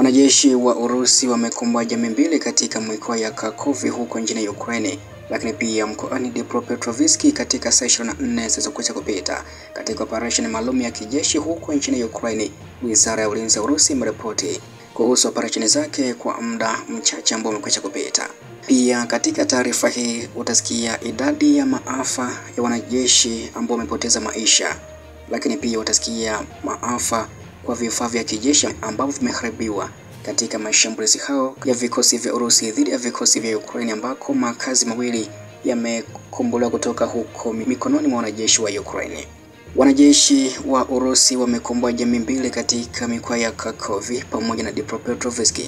Wanajeshi wa Urusi wamekomboa jamii mbili katika mikoa ya Kharkiv huko nchini Ukraine, lakini pia mkoani Dnipropetrovsk katika saa 24 zilizokwisha kupita katika operesheni maalum ya kijeshi huko nchini Ukraine. Wizara ya Ulinzi ya Urusi imeripoti kuhusu operesheni zake kwa muda mchache ambao umekwisha kupita. Pia katika taarifa hii utasikia idadi ya maafa ya wanajeshi ambao wamepoteza maisha, lakini pia utasikia maafa kwa vifaa vya kijeshi ambavyo vimeharibiwa katika mashambulizi hao ya vikosi vya Urusi dhidi ya vikosi vya Ukraine, ambako makazi mawili yamekombolewa kutoka huko mikononi mwa wanajeshi wa Ukraine. Wanajeshi wa Urusi wamekomboa jamii mbili katika mikoa ya Kharkiv pamoja na Dnipropetrovsk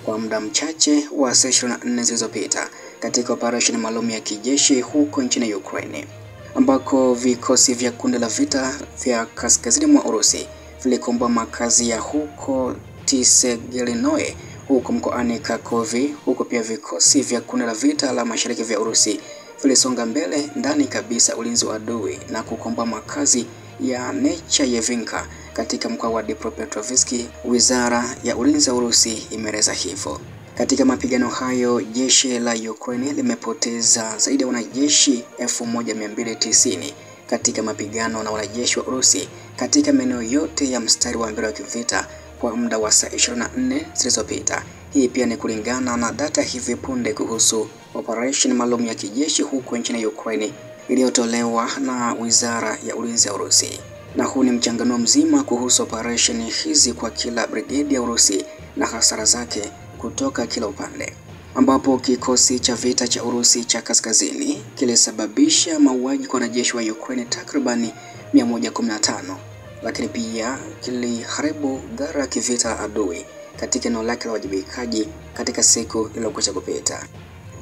kwa muda mchache wa saa 24 zilizopita katika operesheni maalum ya kijeshi huko nchini Ukraine, ambako vikosi vya kundi la vita vya kaskazini mwa Urusi vilikomboa makazi ya huko Tisegirinoe huko mkoani Kharkiv. Huko pia vikosi vya kundi la vita la mashariki vya Urusi vilisonga mbele ndani kabisa ulinzi wa adui na kukomboa makazi ya Nechayevinka katika mkoa wa Dnipropetrovsk. Wizara ya Ulinzi ya Urusi imeeleza hivyo. Katika mapigano hayo, jeshi la Ukraine limepoteza zaidi ya wanajeshi 1290 katika mapigano na wanajeshi wa Urusi katika maeneo yote ya mstari wa mbele wa kivita kwa muda wa saa 24 zilizopita. Hii pia ni kulingana na data hivi punde kuhusu operation maalum ya kijeshi huko nchini Ukraine iliyotolewa na Wizara ya Ulinzi ya Urusi. Na huu ni mchanganuo mzima kuhusu operation hizi kwa kila brigade ya Urusi na hasara zake kutoka kila upande, ambapo kikosi cha vita cha Urusi cha kaskazini kilisababisha mauaji kwa wanajeshi wa Ukraine takribani 115, lakini pia kiliharibu ghala kivita la adui katika eneo lake la wajibikaji katika siku iliyokwisha kupita,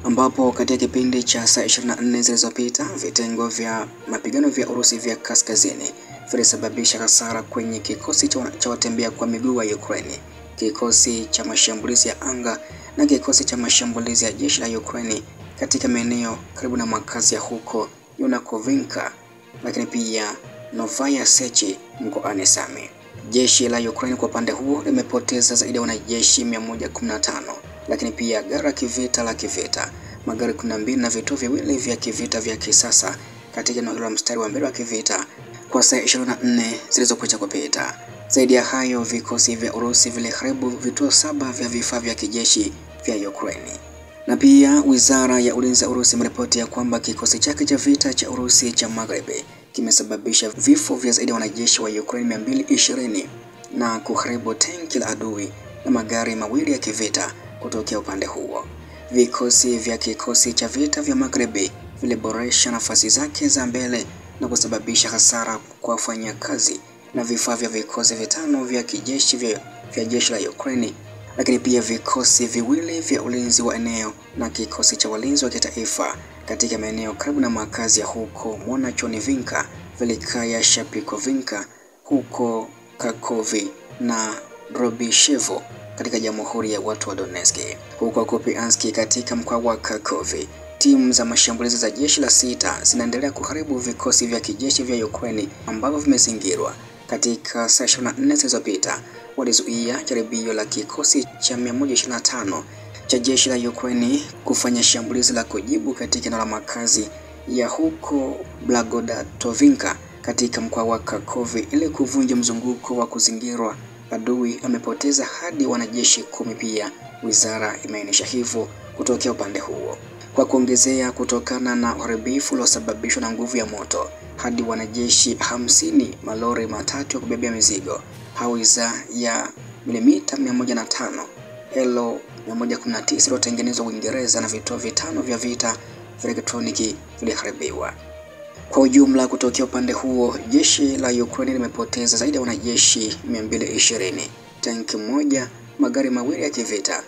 ambapo katika kipindi cha saa 24 zilizopita vitengo vya mapigano vya Urusi vya kaskazini vilisababisha hasara kwenye kikosi cha watembea kwa miguu wa Ukraine, kikosi cha mashambulizi ya anga na kikosi cha mashambulizi ya jeshi la Ukraine katika maeneo karibu na makazi ya huko Yunakovinka, lakini pia Novaya Sechi mkoani Sami. Jeshi la Ukraine kwa upande huo limepoteza zaidi ya wanajeshi 115, lakini pia ghala kivita la kivita, magari 12 na vituo viwili vya kivita vya kisasa katika eneo la mstari wa mbele wa kivita kwa saa 24 zilizokwisha kupita. Zaidi ya hayo, vikosi vya Urusi viliharibu vituo 7 vya vifaa vya kijeshi vya Ukraine. Na pia Wizara ya Ulinzi ya Urusi imeripoti kwamba kikosi chake cha vita cha Urusi cha Magharibi kimesababisha vifo vya zaidi ya wanajeshi wa Ukraine 220 na kuharibu tanki la adui na magari mawili ya kivita kutokea upande huo. Vikosi vya kikosi cha vita vya Magharibi viliboresha nafasi zake za mbele na kusababisha hasara kwa wafanyakazi na vifaa vya vikosi vitano vya kijeshi vya jeshi la Ukraine, lakini pia vikosi viwili vya ulinzi wa eneo na kikosi cha walinzi wa kitaifa katika maeneo karibu na makazi ya huko Monachonivinka, Velikaya Shapikovinka huko Kharkiv na Drobishevo katika Jamhuri ya Watu wa Donetsk. Huko Kupianski katika mkoa wa Kharkiv, timu za mashambulizi za jeshi la sita zinaendelea kuharibu vikosi vya kijeshi vya Ukraine ambavyo vimezingirwa. Katika saa 24 zilizopita walizuia jaribio la kikosi cha 125 cha jeshi la Ukraine kufanya shambulizi la kujibu katika eneo la makazi ya huko Blagodatovinka katika mkoa wa Kharkiv ili kuvunja mzunguko wa kuzingirwa. Adui amepoteza hadi wanajeshi 10 pia, wizara imeainisha hivyo kutokea upande huo. Kwa kuongezea, kutokana na uharibifu uliosababishwa na nguvu ya moto, hadi wanajeshi 50, malori matatu ya kubebea mizigo, hawitzer ya milimita 105 L119 iliyotengenezwa Uingereza na vituo vitano vya vita vya elektroniki viliharibiwa. Kwa ujumla, kutokea upande huo, jeshi la Ukraine limepoteza zaidi ya wanajeshi 220, tanki moja, magari mawili ya kivita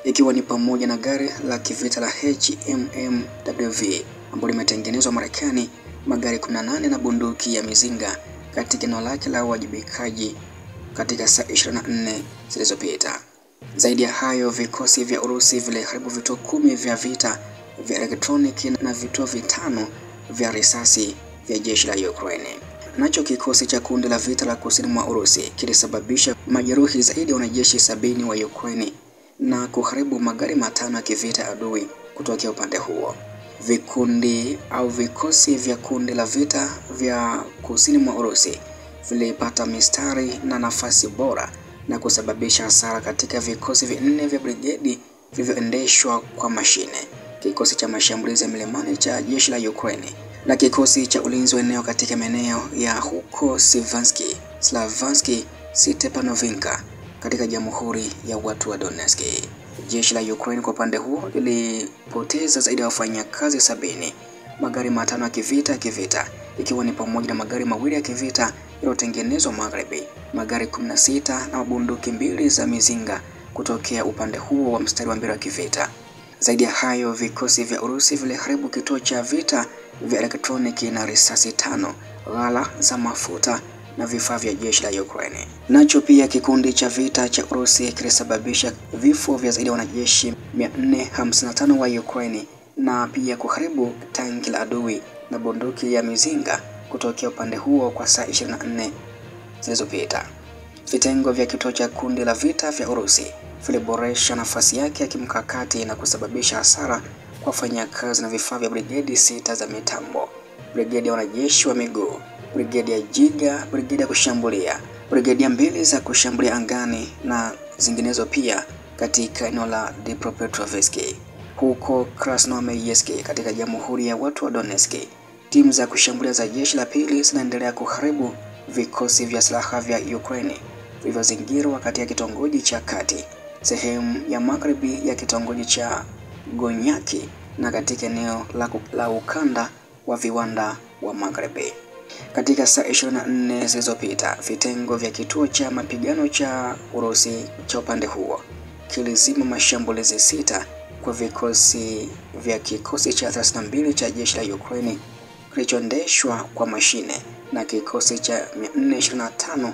ikiwa ni pamoja na gari la kivita la HMMWV ambalo limetengenezwa Marekani, magari 18 na bunduki ya mizinga katika eneo lake la uwajibikaji katika saa 24 zilizopita. Zaidi ya hayo, vikosi vya Urusi viliharibu vituo 10 vya vita vya elektroniki na vituo vitano vya risasi vya jeshi la Ukraine. Nacho kikosi cha kundi la vita la kusini mwa Urusi kilisababisha majeruhi zaidi ya wanajeshi 70 wa Ukraine na kuharibu magari 5 ya kivita adui kutokea upande huo. Vikundi au vikosi vya kundi la vita vya kusini mwa Urusi vilipata mistari na nafasi bora na kusababisha hasara katika vikosi 4 vya brigedi vilivyoendeshwa kwa mashine, kikosi cha mashambulizi ya milimani cha jeshi la Ukraine na kikosi cha ulinzi wa eneo katika maeneo ya huko Siversky, Slavyansky, Stepanovinka katika Jamhuri ya Watu wa Donetsk. Jeshi la Ukraine kwa upande huo lilipoteza zaidi ya wafanyakazi 70, magari 5 ya kivita ikiwa ni pamoja na magari 2 ya kivita yaliyotengenezwa magharibi, magari 16 na bunduki 2 za mizinga kutokea upande huo wa mstari wa mbele wa kivita. Zaidi ya hayo, vikosi vya Urusi viliharibu kituo cha vita vya elektroniki na risasi 5, ghala za mafuta na vifaa vya jeshi la Ukraine. Nacho pia kikundi cha vita cha Urusi kilisababisha vifo vya zaidi ya wanajeshi 455 wa Ukraine na pia kuharibu tanki la adui na bunduki ya mizinga kutokea upande huo kwa saa 24 zilizopita. Vitengo vya kituo cha kundi la vita vya Urusi viliboresha nafasi yake ya kimkakati na kusababisha hasara kwa wafanyakazi na vifaa vya brigedi 6 za mitambo, brigedi ya wanajeshi wa miguu, brigedi ya Jiga, brigedi ya kushambulia, brigedi 2 za kushambulia angani na zinginezo pia katika eneo la Dnipropetrovsk. Huko Krasnoyarsk katika Jamhuri ya Watu wa Donetsk, timu za kushambulia za jeshi la pili zinaendelea kuharibu vikosi vya silaha vya Ukraine vilivyozingirwa katika kitongoji cha kati, sehemu ya magharibi ya kitongoji cha Gonyaki na katika eneo la ukanda wa viwanda wa magharibi. Katika saa 24 zilizopita, vitengo vya kituo cha mapigano cha Urusi cha upande huo kilizima mashambulizi 6 kwa vikosi vya kikosi cha 32 cha jeshi la Ukraine kilichoendeshwa kwa mashine na kikosi cha 425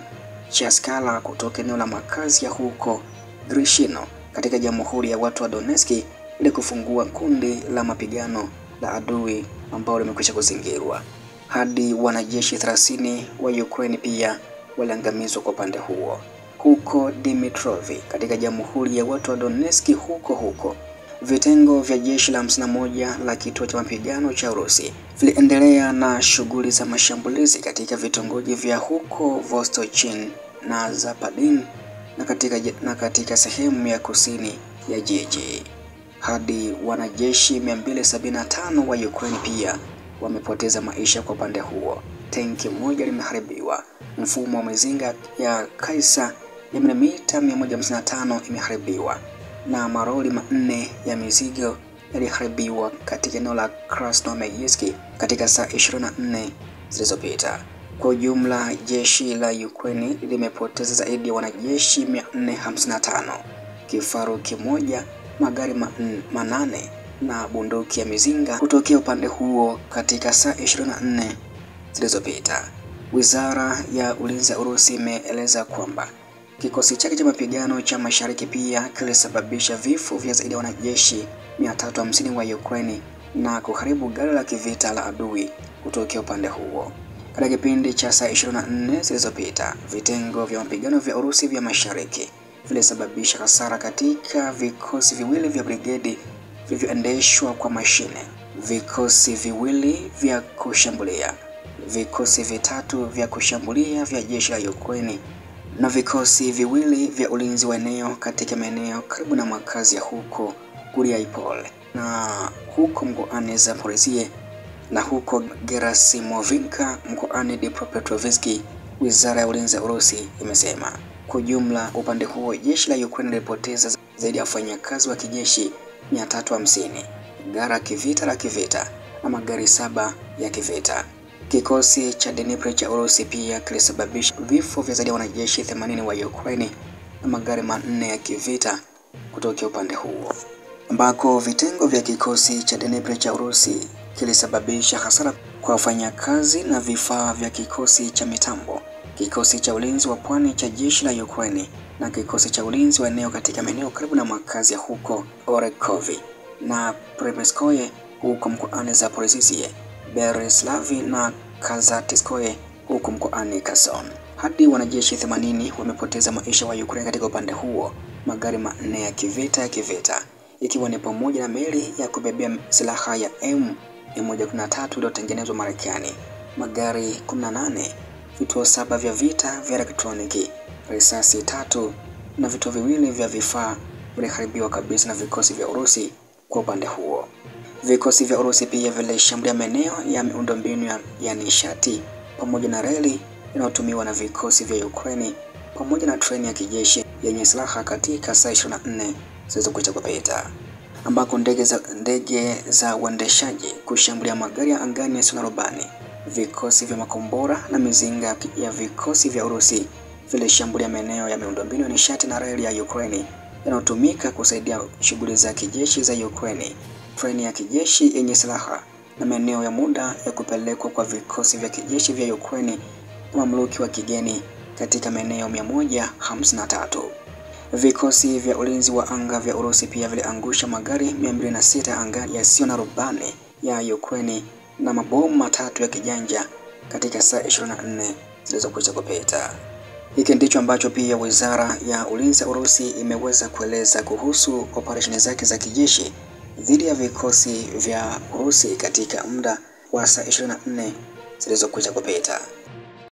cha Skala kutoka eneo la makazi ya huko Grishino katika Jamhuri ya Watu wa Donetsk ili kufungua kundi la mapigano la adui ambao limekwisha kuzingirwa. Hadi wanajeshi 30 wa Ukraine pia waliangamizwa kwa upande huo. Huko Dmitrov katika Jamhuri ya Watu wa Donetsk huko vitengo vya jeshi la 51 la kituo cha mapigano cha Urusi viliendelea na shughuli za mashambulizi katika vitongoji vya huko Vostochin na Zapadin na katika sehemu ya kusini ya jiji. Hadi wanajeshi 275 wa Ukraine pia wamepoteza maisha kwa upande huo. Tenki moja limeharibiwa. Mfumo wa mizinga ya Kaisa ya milimita 155 imeharibiwa na maroli 4 ya mizigo yaliharibiwa katika eneo la Krasnoyarsk katika saa 24 zilizopita. Kwa ujumla, jeshi la Ukraine limepoteza zaidi ya wanajeshi 455, kifaru kimoja, magari 8 na bunduki ya mizinga kutokea upande huo katika saa 24 zilizopita. Wizara ya Ulinzi ya Urusi imeeleza kwamba kikosi chake cha mapigano cha mashariki pia kilisababisha vifo vya zaidi ya wanajeshi 350 wa Ukraine na kuharibu gari la kivita la adui kutokea upande huo. Katika kipindi cha saa 24 zilizopita, vitengo vya mapigano vya Urusi vya mashariki vilisababisha hasara katika vikosi viwili vya brigedi vilivyoendeshwa kwa mashine, vikosi viwili vya kushambulia, vikosi vitatu vya kushambulia vya jeshi la Ukraine na vikosi viwili vya ulinzi wa eneo katika maeneo karibu na makazi ya huko Guriaipol na huko mkoani Zaporizhia na huko Gerasimovinka mkoani Dnipropetrovsk. Wizara ya Ulinzi ya Urusi imesema kwa jumla upande huo jeshi la Ukraine lilipoteza zaidi ya wafanyakazi wa kijeshi 350, gari la kivita na magari 7 ya kivita. Kikosi cha Dnipro cha Urusi pia kilisababisha vifo vya zaidi ya wanajeshi 80 wa Ukraine na magari 4 ya kivita kutokea upande huo, ambako vitengo vya kikosi cha Dnipro cha Urusi kilisababisha hasara kwa wafanyakazi na vifaa vya kikosi cha mitambo, kikosi cha ulinzi wa pwani cha jeshi la Ukraine na kikosi cha ulinzi wa eneo katika maeneo karibu na makazi ya huko Orekovi na Premeskoye huko mkoani Zaporizhia, Bereslavi na Kazatskoye huko mkoani Kherson. Hadi wanajeshi 80 wamepoteza maisha wa Ukraine katika upande huo. Magari manne ya kivita ikiwa ni pamoja na meli ya kubebea silaha ya M113 iliyotengenezwa Marekani, magari 18, vituo 7 vya vita vya elektroniki, risasi 3 na vituo viwili vya vifaa viliharibiwa kabisa na vikosi vya Urusi. Kwa upande huo, vikosi vya Urusi pia vilishambulia maeneo ya miundombinu ya nishati pamoja na reli inayotumiwa na vikosi vya Ukraine pamoja na treni ya kijeshi yenye silaha katika saa 24 zilizokwisha kupita, ambako ndege za uendeshaji kushambulia magari ya angani yasiyo na rubani. Vikosi vya makombora na mizinga ya vikosi vya Urusi vilishambulia maeneo ya miundombinu ya nishati na reli ya Ukraine yanayotumika kusaidia shughuli za kijeshi za Ukraine, treni ya kijeshi yenye silaha na maeneo ya muda ya kupelekwa kwa vikosi vya kijeshi vya Ukraine na mamluki wa kigeni katika maeneo 153. Vikosi vya ulinzi wa anga vya Urusi pia viliangusha magari 206 angani yasiyo na rubani ya Ukraine na mabomu 3 ya kijanja katika saa 24 zilizokwisha kupita. Hiki ndicho ambacho pia Wizara ya Ulinzi ya Urusi imeweza kueleza kuhusu operesheni zake za kijeshi dhidi ya vikosi vya Urusi katika muda wa saa 24 zilizokwisha kupita.